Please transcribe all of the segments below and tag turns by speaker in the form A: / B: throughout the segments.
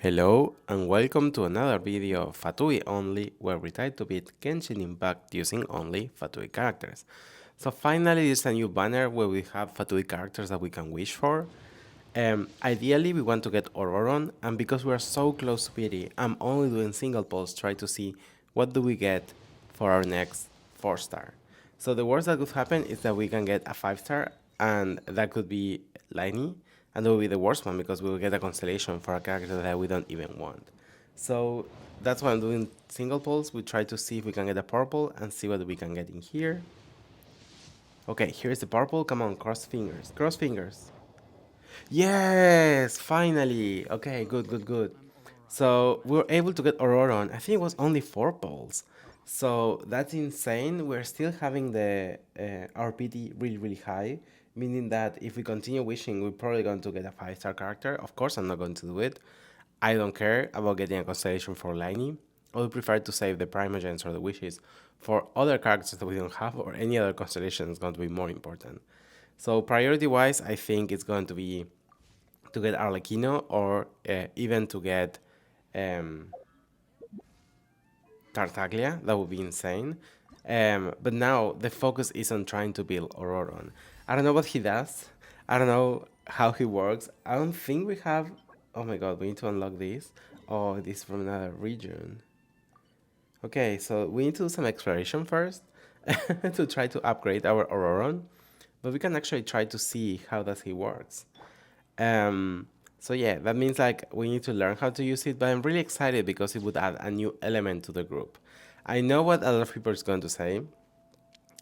A: Hello and welcome to another video of Fatui Only, where we try to beat Genshin Impact using only Fatui characters. So finally there's a new banner where we have Fatui characters that we can wish for. Ideally we want to get Ororon, and because we are so close to pity, I'm only doing single polls try to see what do we get for our next 4-star. So the worst that could happen is that we can get a 5-star, and that could be lyney, and that will be the worst one because we will get a constellation for a character that we don't even want. So that's why I'm doing single polls. We try to see if we can get a purple and see what we can get in here. Okay, here's the purple. Come on, cross fingers. Cross fingers. Yes, finally. Okay, good. So we were able to get Ororon. I think it was only 4 polls. So that's insane. We're still having the RPD really high, meaning that if we continue wishing, we're probably going to get a 5-star character. Of course, I'm not going to do it. I don't care about getting a constellation for lyney. I would prefer to save the Primogens or the wishes for other characters that we don't have, or any other constellation is going to be more important. So priority-wise, I think it's going to be to get Arlecchino, or even to get Tartaglia. That would be insane. But now the focus is on trying to build Ororon. I don't know what he does. I don't know how he works. I don't think we have... Oh my god, we need to unlock this. Oh, this is from another region. Okay, so we need to do some exploration first to try to upgrade our Ororon. But we can actually try to see how does he works. So yeah, that means like we need to learn how to use it, but I'm really excited because it would add a new element to the group. I know what a lot of people is going to say.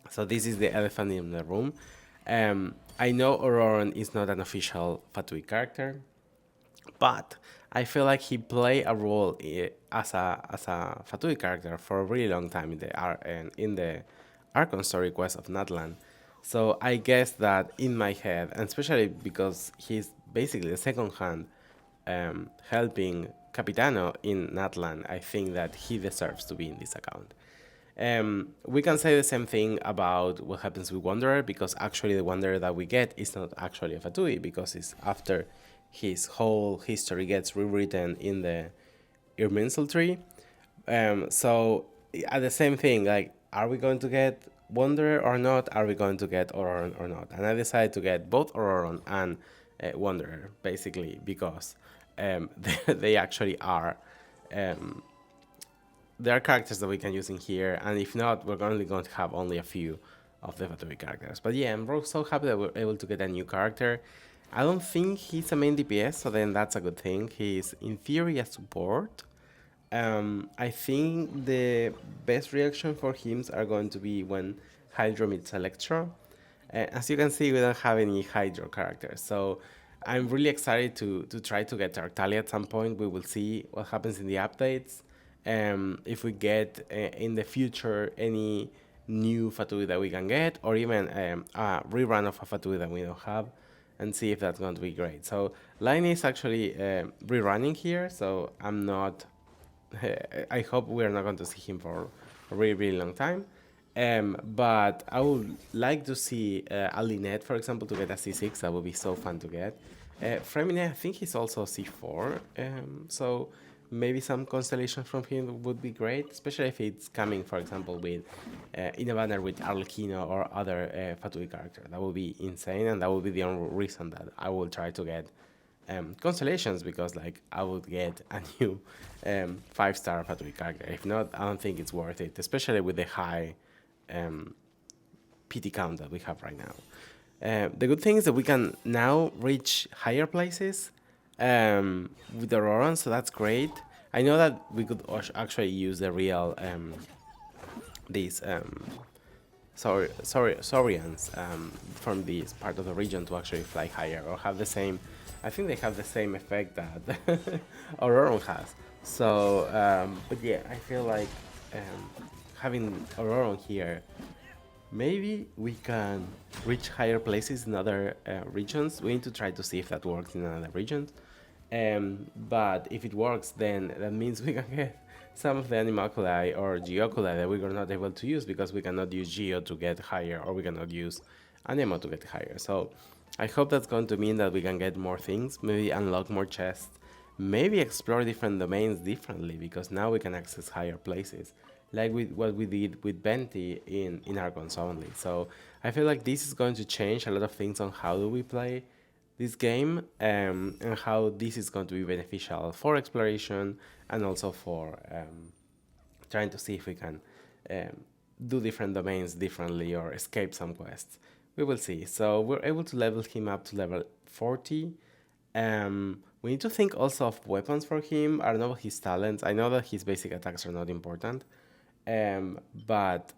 A: So this is the elephant in the room. I know Ororon is not an official Fatui character, but I feel like he played a role as a Fatui character for a really long time in the Archons story quest of Natlan. So I guess that in my head, and especially because he's basically the second hand helping Capitano in Natlan, I think that he deserves to be in this account. We can say the same thing about what happens with Wanderer, because actually the Wanderer that we get is not actually a Fatui, because it's after his whole history gets rewritten in the Irminsul tree. So at the same thing, like, are we going to get Wanderer or not? Are we going to get Ororon or not? And I decided to get both Ororon and Wanderer, basically, because they actually are. There are characters that we can use in here, and if not, we're only going to have only a few of the Fatui characters. But yeah, I'm so happy that we're able to get a new character. I don't think he's a main DPS, so then that's a good thing. He's in theory a support. I think the best reaction for him are going to be when Hydro meets Electro. As you can see, we don't have any Hydro characters, so I'm really excited to try to get Tartaglia at some point. We will see what happens in the updates. If we get in the future any new Fatui that we can get, or even a rerun of a Fatui that we don't have, and see if that's going to be great. So lyney is actually rerunning here, so I'm not... I hope we're not going to see him for a really long time. But I would like to see a Lynette, for example, to get a C6. That would be so fun to get. Fremine, I think he's also C4, so maybe some constellation from him would be great, especially if it's coming, for example, with in a banner with Arlecchino or other Fatui character. That would be insane, and that would be the only reason that I will try to get constellations, because like I would get a new 5-star Fatui character. If not, I don't think it's worth it, especially with the high PT count that we have right now. The good thing is that we can now reach higher places with the Ororon, so that's great. I know that we could actually use the real these Saurians from this part of the region to actually fly higher, or have the same... I think they have the same effect that Ororon has. So, but yeah, I feel like having Ororon here, maybe we can reach higher places in other regions. We need to try to see if that works in another region. But if it works, then that means we can get some of the animalculi or geoculi that we were not able to use, because we cannot use geo to get higher, or we cannot use anemo to get higher. So I hope that's going to mean that we can get more things, maybe unlock more chests, maybe explore different domains differently because now we can access higher places, like with what we did with Benti in Archons only. So I feel like this is going to change a lot of things on how do we play this game, and how this is going to be beneficial for exploration and also for trying to see if we can um, do different domains differently or escape some quests. We will see. So we're able to level him up to level 40. We need to think also of weapons for him. I don't know his talents. I know that his basic attacks are not important, but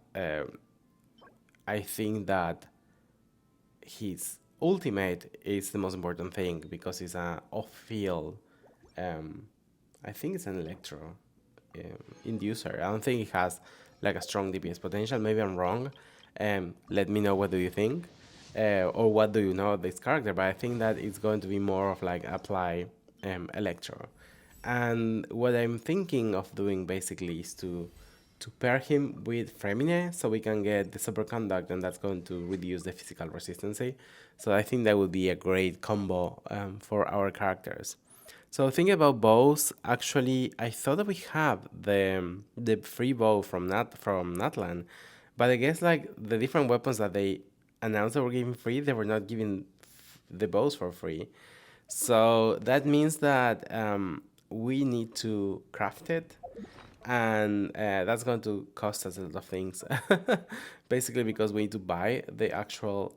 A: I think that his ultimate is the most important thing because it's a off-field. Um, I think it's an electro inducer. I don't think it has like a strong DPS potential. Maybe I'm wrong. Let me know what do you think, or what do you know of this character. But I think that it's going to be more of like apply electro, and what I'm thinking of doing basically is to pair him with Fremine so we can get the superconduct and that's going to reduce the physical resistancy. So I think that would be a great combo for our characters. So thinking about bows, actually, I thought that we have the free bow from Natlan, but I guess like the different weapons that they announced that were giving free, they were not giving the bows for free. So that means that we need to craft it, and that's going to cost us a lot of things. Basically, because we need to buy the actual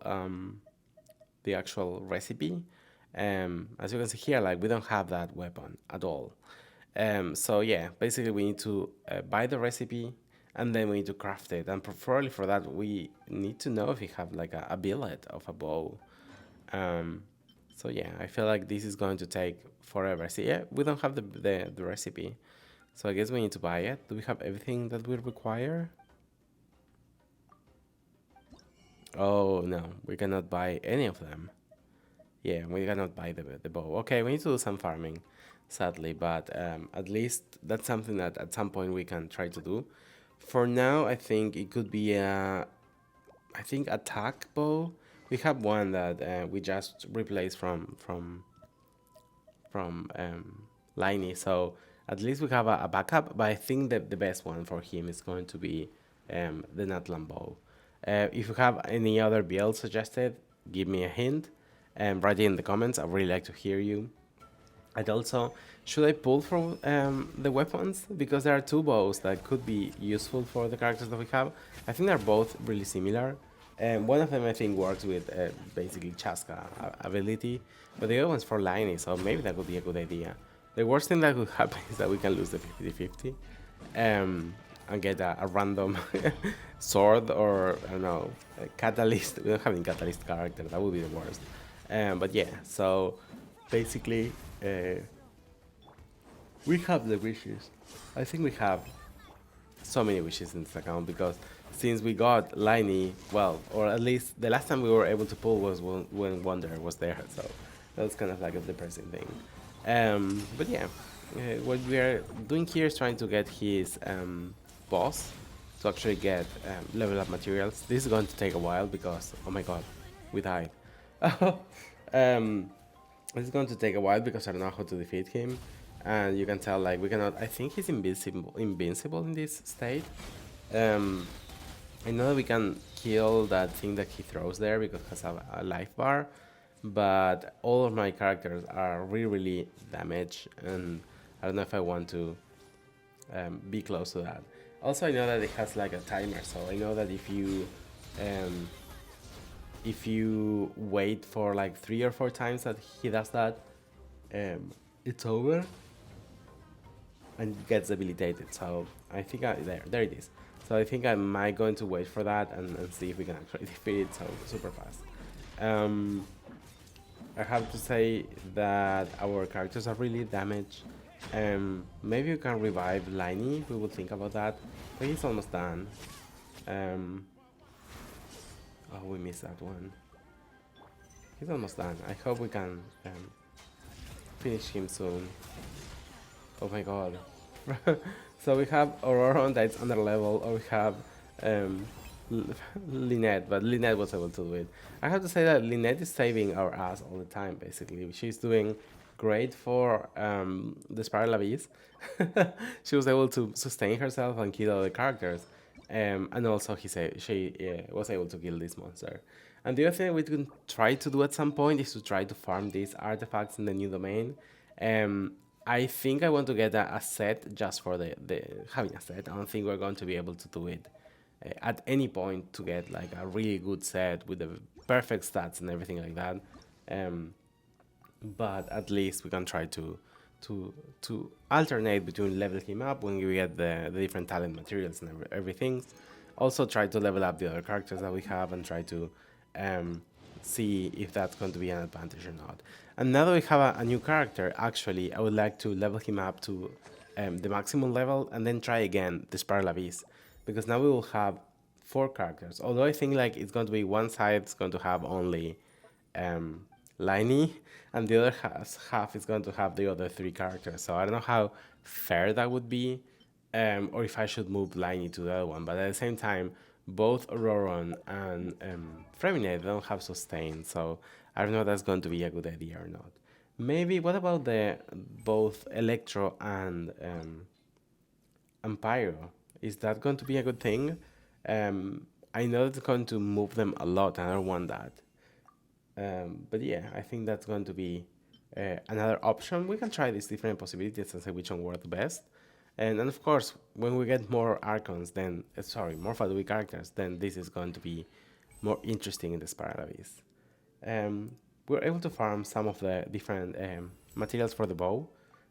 A: recipe. As you can see here, like we don't have that weapon at all. So yeah, basically we need to buy the recipe and then we need to craft it. And preferably for that, we need to know if we have like a billet of a bow. Um, so yeah, I feel like this is going to take forever. See, yeah, we don't have the recipe. So I guess we need to buy it. Do we have everything that we require? Oh no, we cannot buy any of them. Yeah, we cannot buy the bow. Okay, we need to do some farming, sadly, but at least that's something that at some point we can try to do. For now, I think it could be I think attack bow. We have one that we just replaced from lyney, so at least we have a backup. But I think that the best one for him is going to be the natlan bow. If you have any other build suggested, give me a hint and write it in the comments. I really like to hear you. And also, should I pull from the weapons? Because there are two bows that could be useful for the characters that we have. I think they're both really similar. One of them I think works with basically Chaska ability, but the other one's for lyney, so maybe that could be a good idea. The worst thing that could happen is that we can lose the 50-50 and get a random sword or, I don't know, a catalyst. We don't have any catalyst character, that would be the worst. But yeah, so basically, we have the wishes. I think we have so many wishes in this account because since we got lyney, well, or at least the last time we were able to pull was when Wonder was there, so that was kind of like a depressing thing. But yeah, what we are doing here is trying to get his boss to actually get level up materials. This is going to take a while because, oh my god, we died. It's going to take a while because I don't know how to defeat him, and you can tell like we cannot. I think he's invincible in this state. Um, I know that we can kill that thing that he throws there because it has a life bar, but all of my characters are really damaged, and I don't know if I want to be close to that. Also, I know that it has like a timer, so I know that um, if you wait for like 3 or 4 times that he does that, it's over and gets debilitated. So I think there it is. So I think I might going to wait for that and see if we can actually defeat it so super fast. I have to say that our characters are really damaged. Maybe we can revive lyney. We will think about that. But he's almost done. Oh, we missed that one. He's almost done. I hope we can finish him soon. Oh my god. So we have Ororon that's under level, or we have Lynette, but Lynette was able to do it. I have to say that Lynette is saving our ass all the time, basically. She's doing great for the Spiral Abyss. She was able to sustain herself and kill other characters. And also she was able to kill this monster. And the other thing we can try to do at some point is to try to farm these artifacts in the new domain. Um, I think I want to get a set just for the having a set. I don't think we're going to be able to do it at any point to get like a really good set with the perfect stats and everything like that. Um, but at least we can try to alternate between level him up when we get the different talent materials and everything. Also try to level up the other characters that we have and try to um, see if that's going to be an advantage or not. And now that we have a new character, actually, I would like to level him up to the maximum level and then try again the Spiral Abyss, because now we will have 4 characters. Although I think like it's going to be one side is going to have only lyney, and the other half is going to have the other 3 characters. So I don't know how fair that would be, or if I should move lyney to the other one. But at the same time, both Ororon and Fremine don't have sustain, so I don't know if that's going to be a good idea or not. Maybe what about the both Electro and Pyro? Is that going to be a good thing? I know it's going to move them a lot, and I don't want that. But yeah, I think that's going to be another option. We can try these different possibilities and see which one works best. And of course, when we get more Archons, then, sorry, more Fatui characters, then this is going to be more interesting in the Spiral Abyss. We're able to farm some of the different materials for the bow.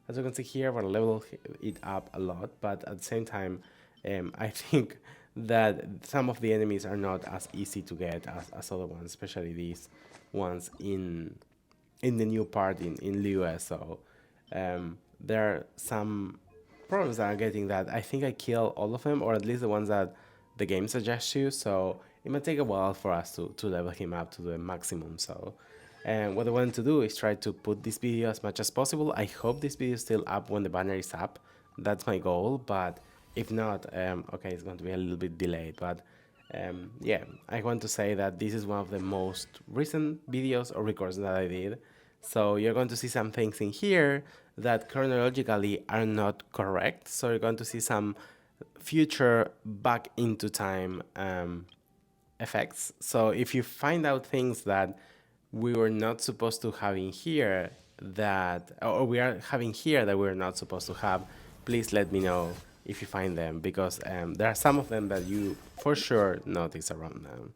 A: As you can see here, we're level it up a lot, but at the same time, I think that some of the enemies are not as easy to get as other ones, especially these ones in the new part in the US. So there are some problems that I'm getting that I think I kill all of them, or at least the ones that the game suggests you. So it might take a while for us to level him up to the maximum. So what I want to do is try to put this video as much as possible. I hope this video is still up when the banner is up. That's my goal, but if not, okay, it's going to be a little bit delayed. But yeah, I want to say that this is one of the most recent videos or records that I did. So you're going to see some things in here that chronologically are not correct. So you're going to see some future back into time effects. So if you find out things that we were not supposed to have in here, that, or we are having here that we're not supposed to have, please let me know if you find them, because there are some of them that you for sure notice around them.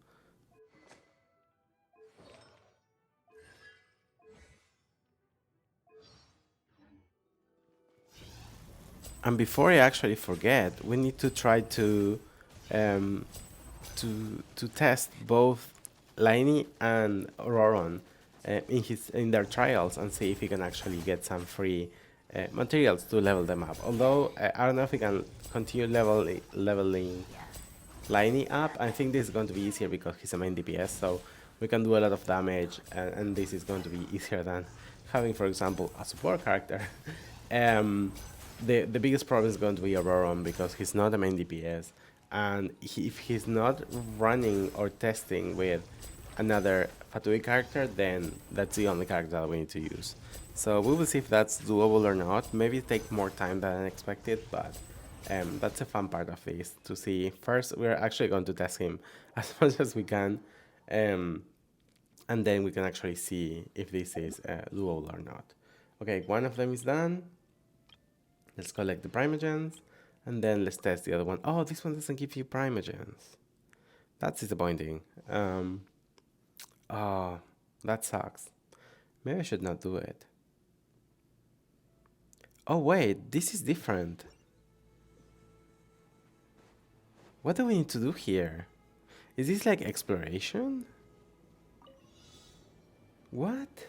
A: And before I actually forget, we need to try um, to test both lyney and Ororon in their trials and see if we can actually get some free materials to level them up. Although I don't know if we can continue leveling lyney up. I think this is going to be easier because he's a main DPS, so we can do a lot of damage, and this is going to be easier than having, for example, a support character. um, the biggest problem is going to be Ororon because he's not a main DPS, and if he's not running or testing with another Fatui character, then that's the only character that we need to use. So we will see if that's doable or not. Maybe it take more time than I expected, but that's a fun part of this, to see. First, we're actually going to test him as much as we can, and then we can actually see if this is doable or not. Okay, one of them is done. Let's collect the primogens, and then let's test the other one. Oh, this one doesn't give you primogens. That's disappointing. Oh, that sucks. Maybe I should not do it. Oh wait, this is different. What do we need to do here? Is this like exploration? What?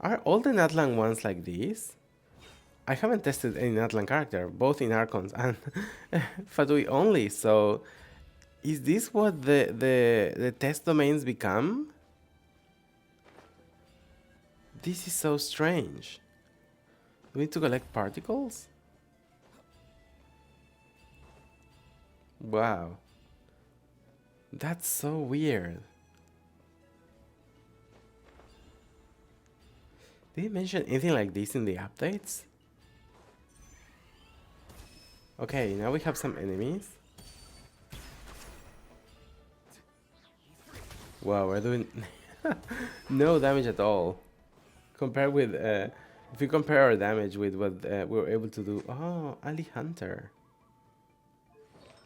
A: Are all the natlan ones like this? I haven't tested any natlan character, both in Archons and Fatui Only, so is this what the test domains become? This is so strange. Do we need to collect particles? Wow. That's so weird. Did you mention anything like this in the updates? Okay, now we have some enemies. Wow, we're doing no damage at all. Compared with, if you compare our damage with what we were able to do. Oh, Ali Hunter.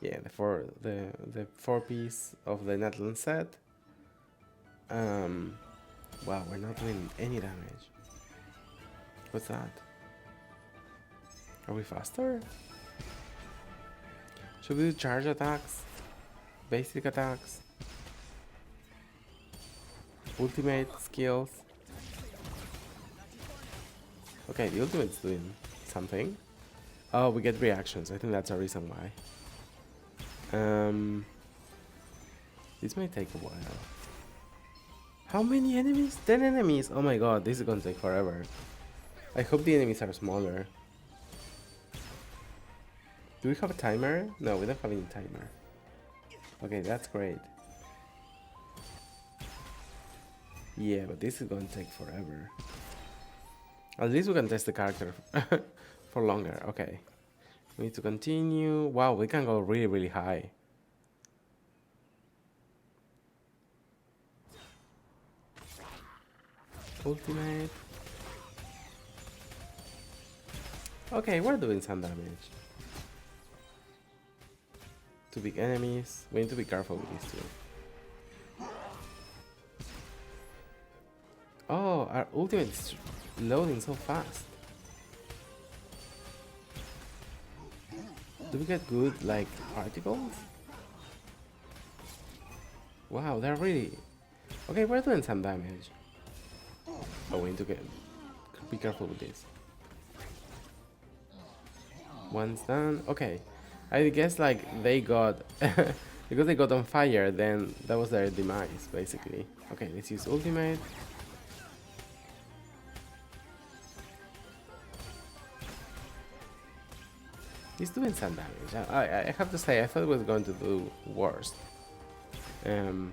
A: Yeah, the 4-piece of the natlan set. Wow, we're not doing any damage. What's that? Are we faster? Should we do charge attacks? Basic attacks? Ultimate skills? Okay, the ultimate's doing something. Oh, we get reactions. I think that's a reason why. This may take a while. How many enemies? 10 enemies! Oh my god, this is gonna take forever. I hope the enemies are smaller. Do we have a timer? No, we don't have any timer. Okay, that's great. Yeah, but this is gonna take forever. At least we can test the character for longer. Okay. We need to continue. Wow, we can go really, really high. Ultimate. Okay, we're doing some damage. Two big enemies. We need to be careful with these two. Oh, our ultimate is loading so fast. Do we get good, like, particles? Wow, they're really... Okay, we're doing some damage. Oh, we need to be careful with this. One's done. Okay. I guess, like, they got... because they got on fire, then that was their demise, basically. Okay, let's use ultimate. He's doing some damage. I have to say, I thought it was going to do worse. The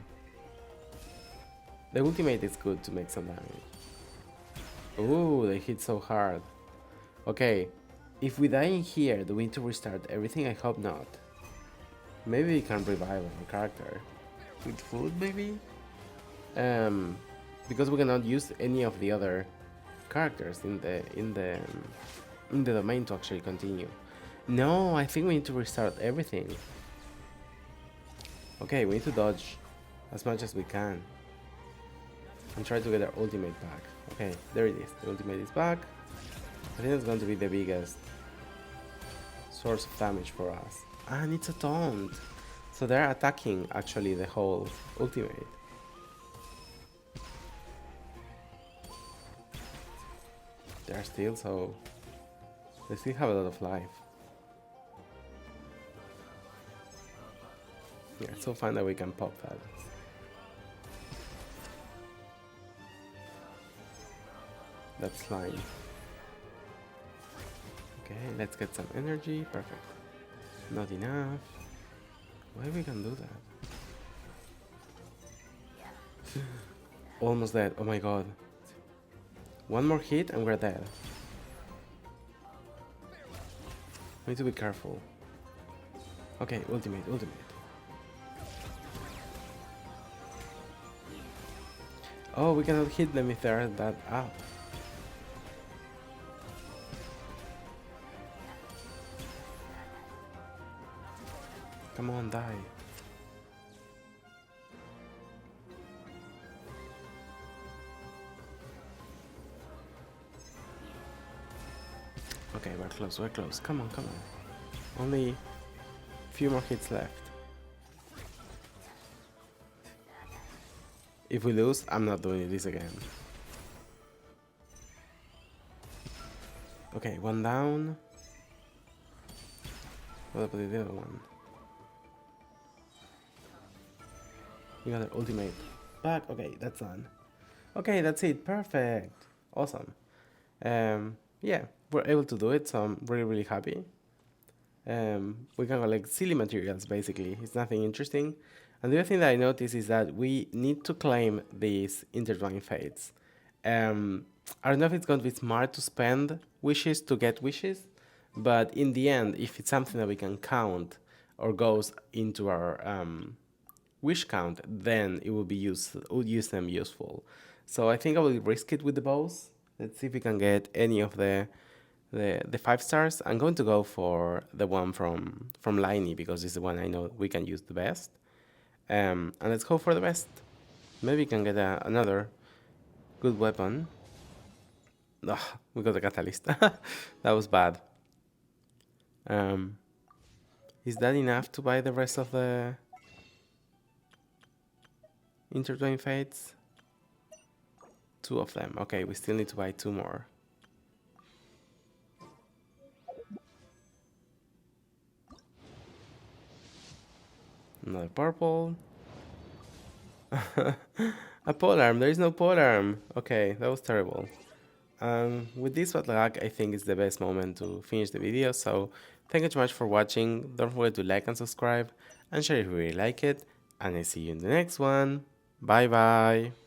A: ultimate is good to make some damage. Ooh, they hit so hard. Okay, if we die in here, do we need to restart everything? I hope not. Maybe we can revive our character. With food, maybe? Because we cannot use any of the other characters in the domain to actually continue. No, I think we need to restart everything. Okay, we need to dodge as much as we can. And try to get our ultimate back. Okay, there it is. The ultimate is back. I think it's going to be the biggest source of damage for us. And it's a taunt. So they're attacking, actually, the whole ultimate. They're still so... They still have a lot of life. Yeah, it's so fun that we can pop that. That's slime. Okay, let's get some energy. Perfect. Not enough. Why we can do that? Almost dead. Oh my god. One more hit and we're dead. We need to be careful. Okay, ultimate. Oh, we cannot hit them if they're that up. Come on, die. Okay, we're close. Come on. Only a few more hits left. If we lose, I'm not doing this again. Okay, one down. What about the other one? We got our ultimate back. Okay, that's done. Okay, that's it. Perfect. Awesome. Yeah, we're able to do it, so I'm really happy. We can collect silly materials, basically. It's nothing interesting. And the other thing that I noticed is that we need to claim these intertwined fates. I don't know if it's going to be smart to spend wishes to get wishes, but in the end, if it's something that we can count or goes into our wish count, then it will be would use them useful. So I think I will risk it with the bows. Let's see if we can get any of the 5 stars. I'm going to go for the one from Lyney because it's the one I know we can use the best. And let's go for the best. Maybe we can get another good weapon. Ugh, we got a catalyst. That was bad. Um, is that enough to buy the rest of the intertwined fates? 2 of them. Okay, we still need to buy 2 more. Another purple. A polearm. There is no polearm. Okay, that was terrible. With this bad luck, I think it's the best moment to finish the video. So thank you so much for watching. Don't forget to like and subscribe and share if you really like it. And I see you in the next one. Bye bye.